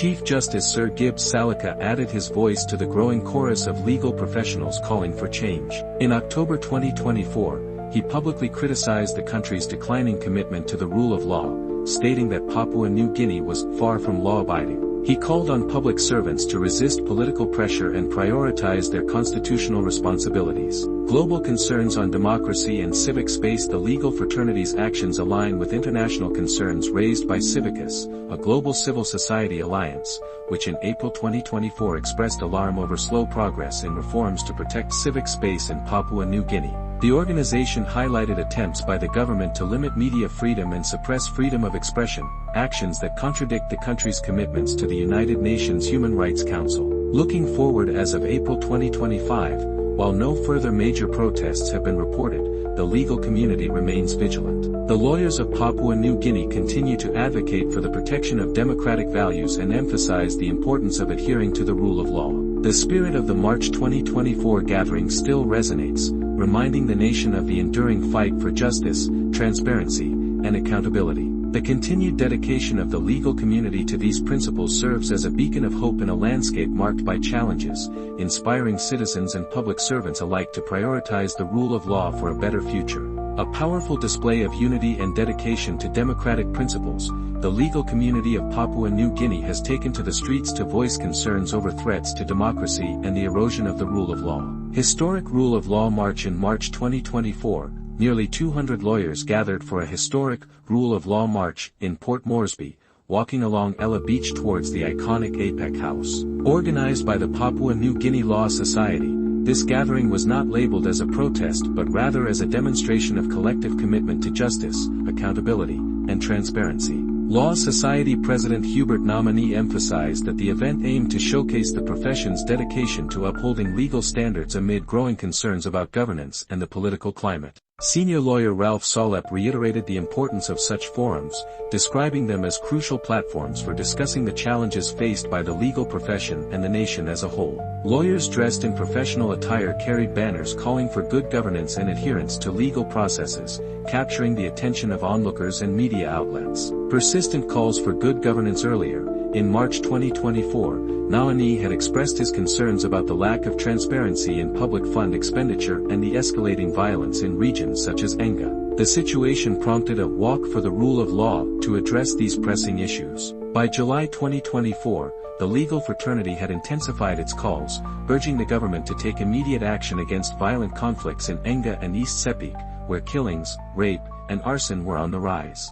Chief Justice Sir Gibbs Salika added his voice to the growing chorus of legal professionals calling for change. In October 2024, he publicly criticized the country's declining commitment to the rule of law, stating that Papua New Guinea was far from law-abiding. He called on public servants to resist political pressure and prioritize their constitutional responsibilities. Global concerns on democracy and civic space. The legal fraternity's actions align with international concerns raised by Civicus, a global civil society alliance, which in April 2024 expressed alarm over slow progress in reforms to protect civic space in Papua New Guinea. The organization highlighted attempts by the government to limit media freedom and suppress freedom of expression, actions that contradict the country's commitments to the United Nations Human Rights Council. Looking forward, as of April 2025, while no further major protests have been reported, the legal community remains vigilant. The lawyers of Papua New Guinea continue to advocate for the protection of democratic values and emphasize the importance of adhering to the rule of law. The spirit of the March 2024 gathering still resonates, reminding the nation of the enduring fight for justice, transparency, and accountability. The continued dedication of the legal community to these principles serves as a beacon of hope in a landscape marked by challenges, inspiring citizens and public servants alike to prioritize the rule of law for a better future. A powerful display of unity and dedication to democratic principles, the legal community of Papua New Guinea has taken to the streets to voice concerns over threats to democracy and the erosion of the rule of law. Historic Rule of Law March. In March 2024, nearly 200 lawyers gathered for a historic Rule of Law March in Port Moresby, walking along Ella Beach towards the iconic APEC House. Organized by the Papua New Guinea Law Society, this gathering was not labeled as a protest but rather as a demonstration of collective commitment to justice, accountability, and transparency. Law Society President Hubert Nominee emphasized that the event aimed to showcase the profession's dedication to upholding legal standards amid growing concerns about governance and the political climate. Senior lawyer Ralph Solep reiterated the importance of such forums, describing them as crucial platforms for discussing the challenges faced by the legal profession and the nation as a whole. Lawyers dressed in professional attire carried banners calling for good governance and adherence to legal processes, capturing the attention of onlookers and media outlets. Persistent calls for good governance. Earlier, in March 2024, Nominee had expressed his concerns about the lack of transparency in public fund expenditure and the escalating violence in regions such as Enga. The situation prompted a walk for the rule of law to address these pressing issues. By July 2024, the legal fraternity had intensified its calls, urging the government to take immediate action against violent conflicts in Enga and East Sepik, where killings, rape, and arson were on the rise.